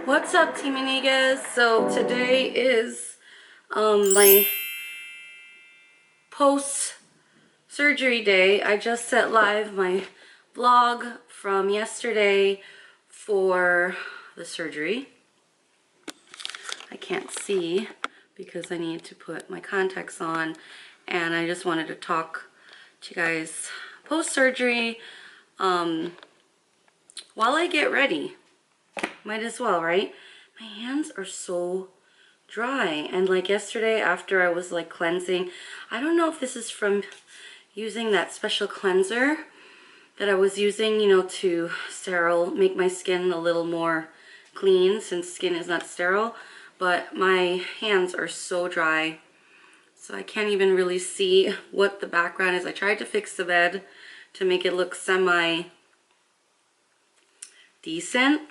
What's up, TeamYniguez? So today is my post-surgery day. I just set live my vlog from yesterday for the surgery. I can't see because I need to put my contacts on, and I just wanted to talk to you guys post-surgery while I get ready. Might as well, right? My hands are so dry, and like yesterday after I was like cleansing, I don't know if this is from using that special cleanser that I was using, you know, to make my skin a little more clean since skin is not sterile, but my hands are so dry, so I can't even really see what the background is. I tried to fix the bed to make it look semi decent,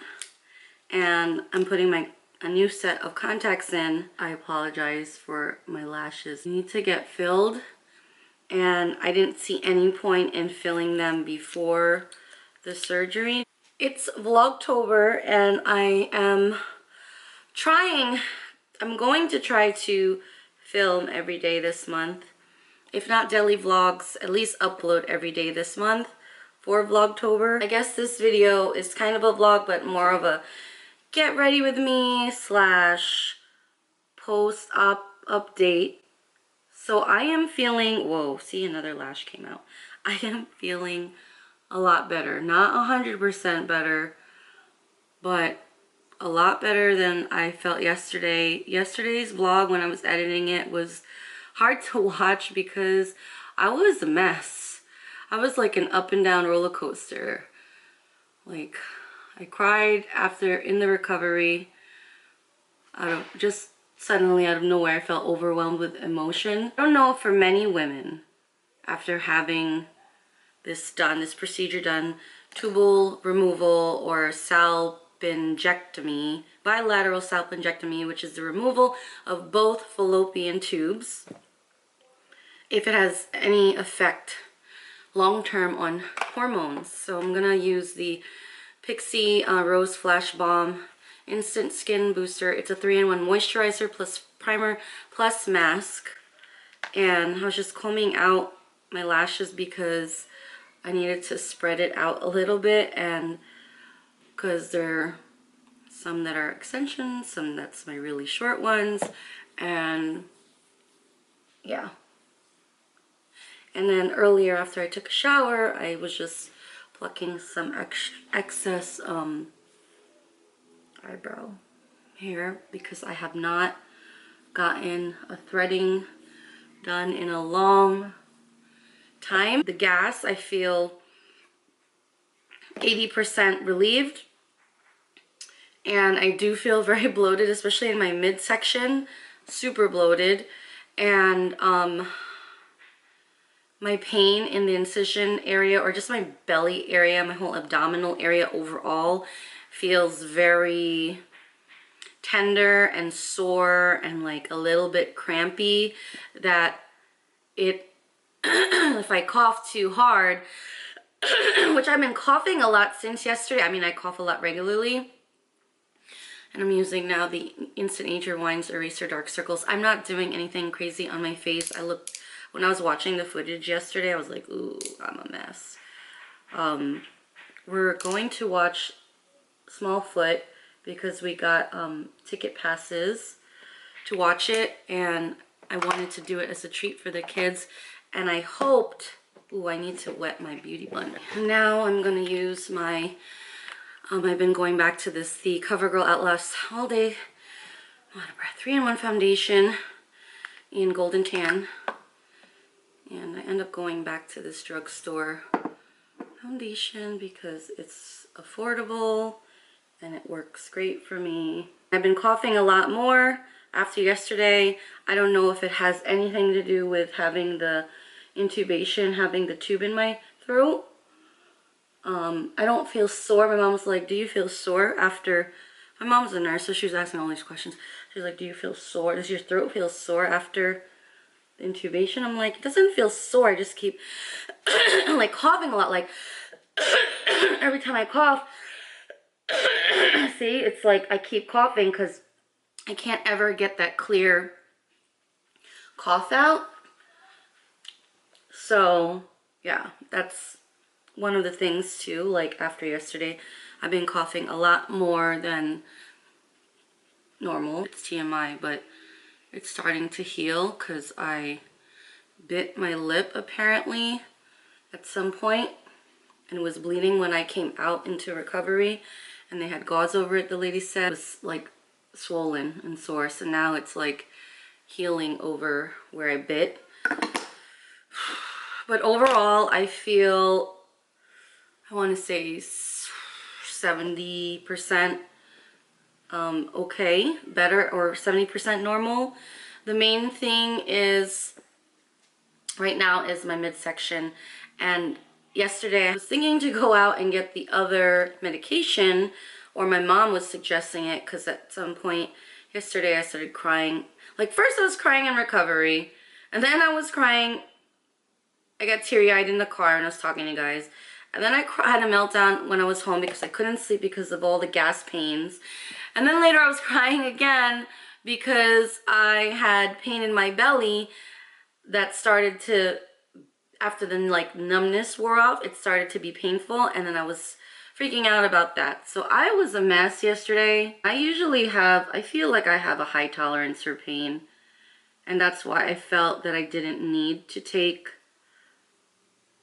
and I'm putting a new set of contacts in. I apologize for my lashes. They need to get filled, and I didn't see any point in filling them before the surgery. It's Vlogtober, and I'm going to try to film every day this month. If not daily vlogs, at least upload every day this month for Vlogtober. I guess this video is kind of a vlog, but more of a get ready with me / post-op update. So I am feeling, whoa, see, another lash came out. I am feeling a lot better. Not 100% better, but a lot better than I felt yesterday. Yesterday's vlog, when I was editing it, was hard to watch because I was a mess. I was like an up and down roller coaster. Like, I cried in the recovery. Just suddenly out of nowhere, I felt overwhelmed with emotion. I don't know, for many women, after having this procedure done, tubal removal or salpingectomy, bilateral salpingectomy, which is the removal of both fallopian tubes, if it has any effect long-term on hormones. So I'm gonna use the Pixie Rose Flash Balm Instant Skin Booster. It's a 3-in-1 moisturizer plus primer plus mask. And I was just combing out my lashes because I needed to spread it out a little bit, and because there are some that are extensions, some that's my really short ones, and yeah. And then earlier, after I took a shower, I was just plucking some excess eyebrow hair because I have not gotten a threading done in a long time. The gas, I feel 80% relieved, and I do feel very bloated, especially in my midsection, super bloated, and my pain in the incision area, or just my belly area, my whole abdominal area overall, feels very tender and sore and like a little bit crampy, that if I cough too hard, which I've been coughing a lot since yesterday. I mean, I cough a lot regularly. And I'm using now the Instant Age Rewinds Eraser Dark Circles. I'm not doing anything crazy on my face. When I was watching the footage yesterday, I was like, ooh, I'm a mess. We're going to watch Smallfoot because we got ticket passes to watch it, and I wanted to do it as a treat for the kids, and I hoped, ooh, I need to wet my beauty blender. Now I'm gonna use my, I've been going back to the CoverGirl Outlast All Day, I'm out of breath, 3-in-1 foundation in Golden Tan, and I end up going back to this drugstore foundation because it's affordable and it works great for me. I've been coughing a lot more after yesterday. I don't know if it has anything to do with having the intubation, having the tube in my throat. I don't feel sore. My mom was like, do you feel sore after? My mom's a nurse, so she was asking all these questions. She's like, do you feel sore? Does your throat feel sore after the intubation? I'm like, it doesn't feel sore. I just keep like coughing a lot, like every time I cough, see, it's like I keep coughing because I can't ever get that clear cough out. So yeah, that's one of the things too. Like after yesterday, I've been coughing a lot more than normal. It's TMI, but it's starting to heal because I bit my lip apparently at some point and it was bleeding when I came out into recovery, and they had gauze over it. The lady said it was like swollen and sore, so now it's like healing over where I bit. But overall, I feel, I want to say 70% okay, better, or 70% normal. The main thing is right now is my midsection, and yesterday I was thinking to go out and get the other medication, or my mom was suggesting it, because at some point yesterday I started crying. Like first I was crying in recovery, and then I was crying, I got teary-eyed in the car and I was talking to you guys. And then I had a meltdown when I was home because I couldn't sleep because of all the gas pains. And then later I was crying again because I had pain in my belly that started to, after the like numbness wore off, it started to be painful, and then I was freaking out about that. So I was a mess yesterday. I usually have, I feel like I have a high tolerance for pain, and that's why I felt that I didn't need to take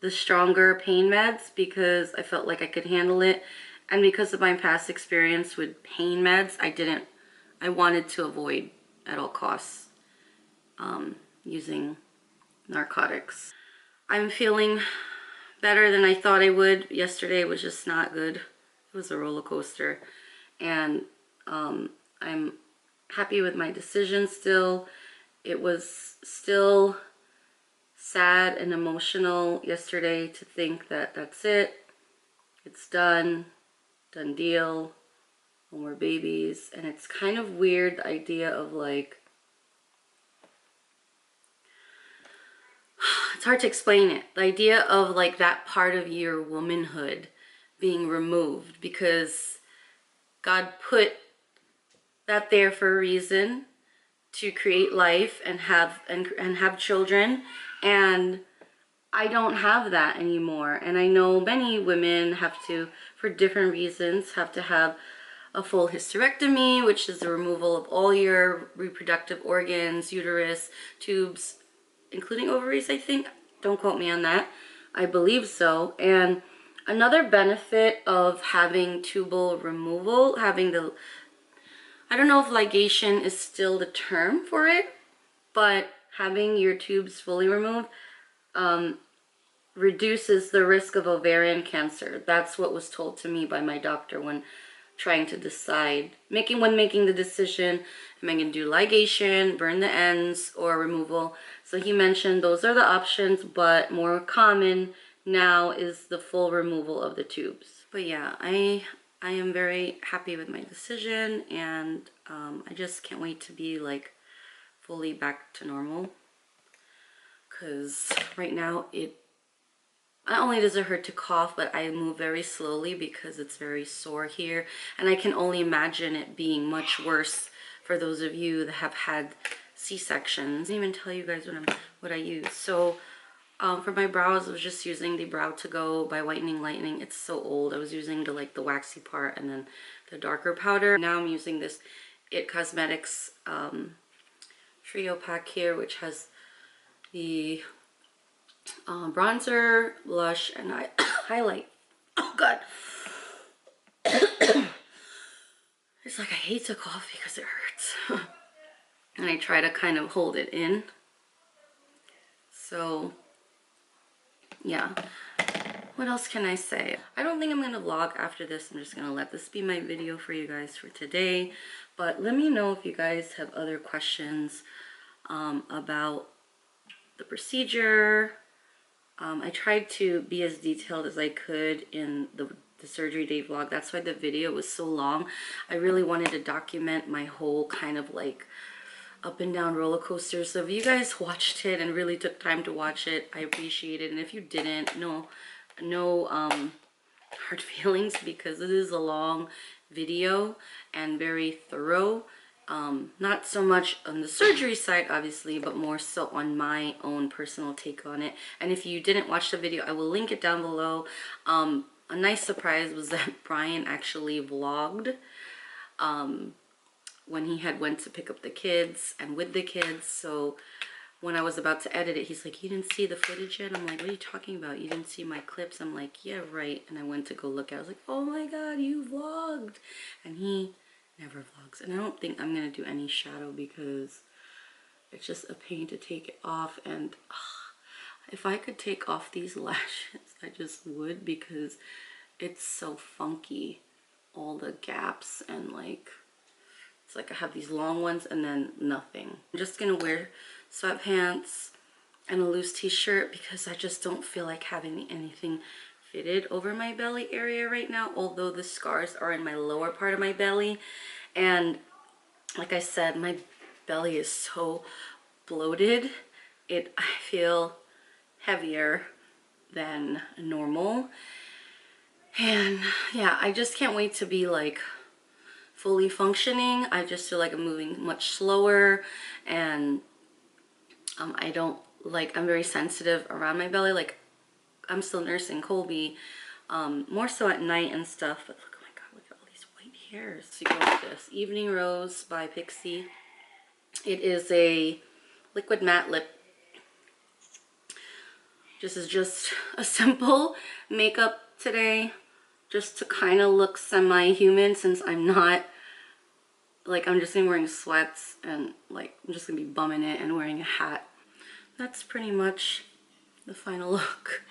the stronger pain meds, because I felt like I could handle it. And because of my past experience with pain meds, I wanted to avoid at all costs using narcotics. I'm feeling better than I thought I would. Yesterday was just not good. It was a roller coaster. And I'm happy with my decision still. It was still sad and emotional yesterday to think that that's it. It's done. Done deal. No more babies. And it's kind of weird, the idea of like, it's hard to explain it. The idea of like that part of your womanhood being removed, because God put that there for a reason, to create life and have children, and I don't have that anymore. And I know many women have to, for different reasons, have to have a full hysterectomy, which is the removal of all your reproductive organs, uterus, tubes, including ovaries, I think. Don't quote me on that. I believe so. And another benefit of having tubal removal, having the, I don't know if ligation is still the term for it, but having your tubes fully removed reduces the risk of ovarian cancer. That's what was told to me by my doctor when trying to decide, when making the decision, am I going to do ligation, burn the ends, or removal. So he mentioned those are the options, but more common now is the full removal of the tubes. But yeah, I am very happy with my decision, and I just can't wait to be like fully back to normal, because right now it not only does it hurt to cough, but I move very slowly because it's very sore here, and I can only imagine it being much worse for those of you that have had C-sections. I didn't even tell you guys what I use. So for my brows, I was just using the Brow To Go by Whitening Lightning. It's so old. I was using the waxy part and then the darker powder. Now I'm using this It Cosmetics trio pack here, which has the bronzer, blush, and highlight. Oh god. It's like I hate to cough because it hurts. And I try to kind of hold it in. So yeah, what else can I say? I don't think I'm gonna vlog after this. I'm just gonna let this be my video for you guys for today. But let me know if you guys have other questions about the procedure. I tried to be as detailed as I could in the surgery day vlog. That's why the video was so long. I really wanted to document my whole kind of like up and down roller coaster. So if you guys watched it and really took time to watch it, I appreciate it. And if you didn't, no hard feelings because it is a long video and very thorough. Not so much on the surgery side, obviously, but more so on my own personal take on it. And if you didn't watch the video, I will link it down below. A nice surprise was that Brian actually vlogged when he had went to pick up the kids and with the kids. So when I was about to edit it, he's like, you didn't see the footage yet? I'm like, what are you talking about? You didn't see my clips? I'm like, yeah, right. And I went to go look at it. I was like, oh my God, you vlogged. And he never vlogs. And I don't think I'm going to do any shadow because it's just a pain to take it off. And if I could take off these lashes, I just would, because it's so funky. All the gaps and like, it's like I have these long ones and then nothing. I'm just gonna wear sweatpants and a loose t-shirt because I just don't feel like having anything fitted over my belly area right now, although the scars are in my lower part of my belly. And like I said, my belly is so bloated. I feel heavier than normal. And yeah, I just can't wait to be like fully functioning. I just feel like I'm moving much slower, and I'm very sensitive around my belly. Like, I'm still nursing Colby, more so at night and stuff. But look, oh my God, look at all these white hairs. So you go with this Evening Rose by Pixie. It is a liquid matte lip. This is just a simple makeup today, just to kind of look semi-human, since I'm not, like, I'm just gonna be wearing sweats and like I'm just gonna be bumming it and wearing a hat. That's pretty much the final look.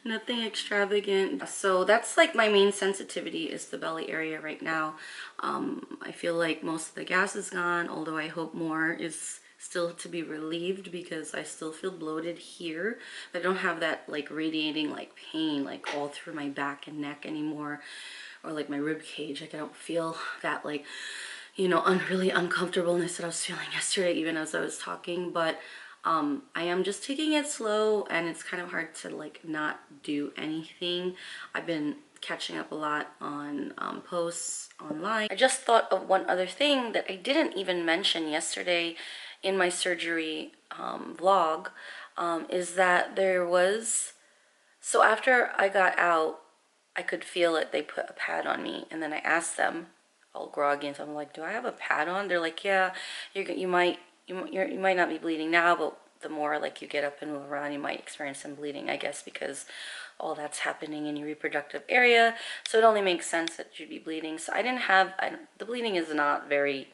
Nothing extravagant. So that's like my main sensitivity is the belly area right now. I feel like most of the gas is gone, although I hope more is still to be relieved because I still feel bloated here. But I don't have that like radiating like pain like all through my back and neck anymore, or like my rib cage. Like I don't feel that like, you know, really uncomfortableness that I was feeling yesterday even as I was talking. But I am just taking it slow, and it's kind of hard to like not do anything. I've been catching up a lot on posts online. I just thought of one other thing that I didn't even mention yesterday in my surgery vlog, is that there was, so after I got out, I could feel it. They put a pad on me, and then I asked them, all groggy, and so I'm like, do I have a pad on? They're like, yeah, you might not be bleeding now, but the more like you get up and move around, you might experience some bleeding, I guess, because all that's happening in your reproductive area. So it only makes sense that you'd be bleeding. So I didn't have, the bleeding is not very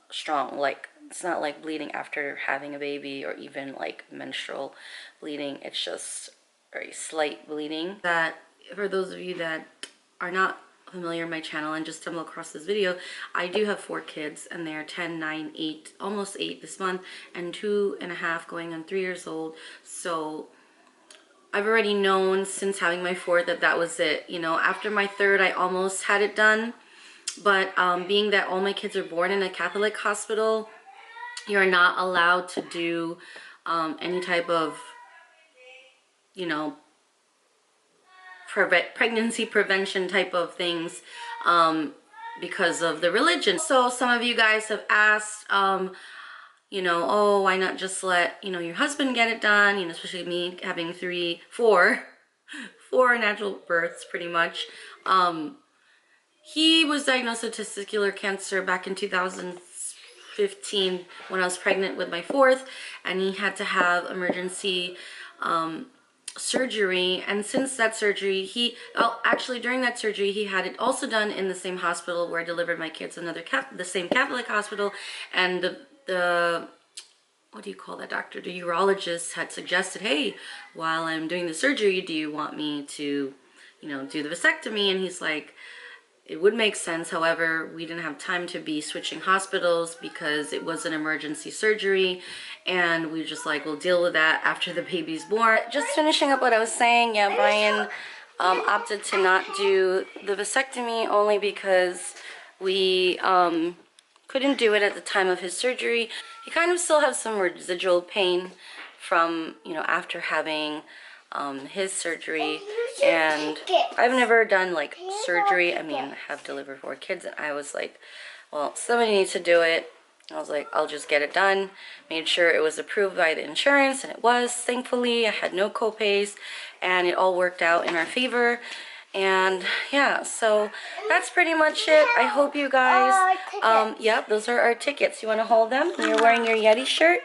strong. Like, it's not like bleeding after having a baby or even like menstrual bleeding. It's just very slight bleeding. That, for those of you that are not familiar with my channel and just stumble across this video, I do have 4 kids, and they're 10, 9, 8, almost 8 this month, and 2.5 going on 3 years old. So I've already known since having my 4th that was it. You know, after my 3rd, I almost had it done, but being that all my kids are born in a Catholic hospital, you're not allowed to do any type of, you know, pregnancy prevention type of things because of the religion. So some of you guys have asked, you know, oh, why not just let, you know, your husband get it done, you know, especially me having 4 natural births pretty much. He was diagnosed with testicular cancer back in 2015 when I was pregnant with my 4th, and he had to have emergency surgery. And since that surgery, actually during that surgery, he had it also done in the same hospital where I delivered my kids, the same Catholic hospital. And the what do you call that doctor? The urologist had suggested, hey, while I'm doing the surgery, do you want me to, you know, do the vasectomy? And he's like, it would make sense. However, we didn't have time to be switching hospitals because it was an emergency surgery, and we just like, we'll deal with that after the baby's born. Just finishing up what I was saying, yeah, Brian opted to not do the vasectomy only because we couldn't do it at the time of his surgery. He kind of still has some residual pain from, you know, after having his surgery, and I've never done like surgery. I mean, I have delivered 4 kids, and I was like, well, somebody needs to do it. I was like, I'll just get it done. Made sure it was approved by the insurance, and it was. Thankfully, I had no co-pays, and it all worked out in our favor. And yeah, so that's pretty much it. I hope you guys, yep, those are our tickets. You want to hold them? You're wearing your Yeti shirt.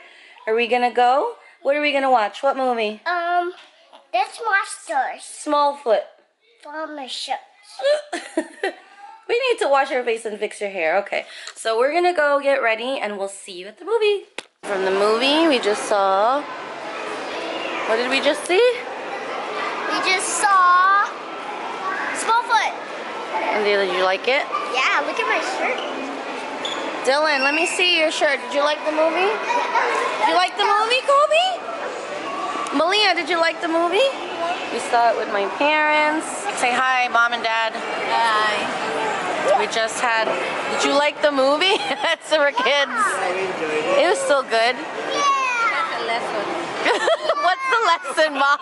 Are we gonna go? What are we gonna watch? What movie? That's Monsters. Smallfoot. From the shows. We need to wash our face and fix your hair. Okay, so we're gonna go get ready, and we'll see you at the movie. From the movie, we just saw. What did we just see? We just saw Smallfoot. And did you like it? Yeah, look at my shirt. Dylan, let me see your shirt. Did you like the movie? Did you like the movie, Kobe? Malia, did you like the movie? We saw it with my parents. Say hi, Mom and Dad. Hi. We just had. Did you like the movie? That's for kids. I enjoyed it. It was still good. Yeah. That's a lesson. What's the lesson, Mom?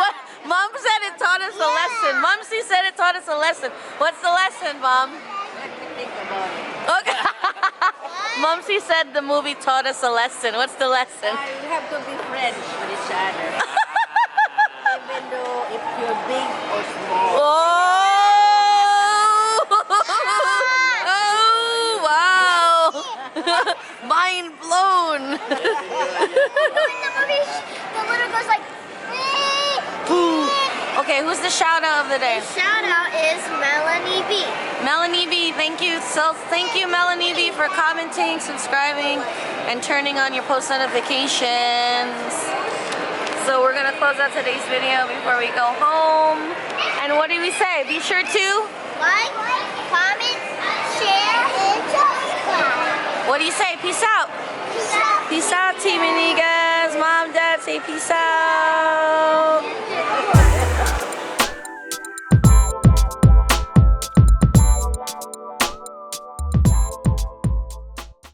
What? Mom said it taught us a lesson. Momsy said it taught us a lesson. What's the lesson, Mom? Let me think about it. Okay. Momsy said the movie taught us a lesson. What's the lesson? You have to be friends with each other. Even though if you're big or small. Oh! Oh, wow! Mind blown! In the movie, the little girl's like, Okay, who's the shout out of the day? shout out is Melanie B. Melanie B, thank you. So thank you, Melanie B, for commenting, subscribing, and turning on your post notifications. So we're gonna close out today's video before we go home. And what do we say? Be sure to Like, comment, share, and subscribe. What do you say? Peace out. Peace out. Peace out, TeamYniguez. Mom, Dad, say peace out.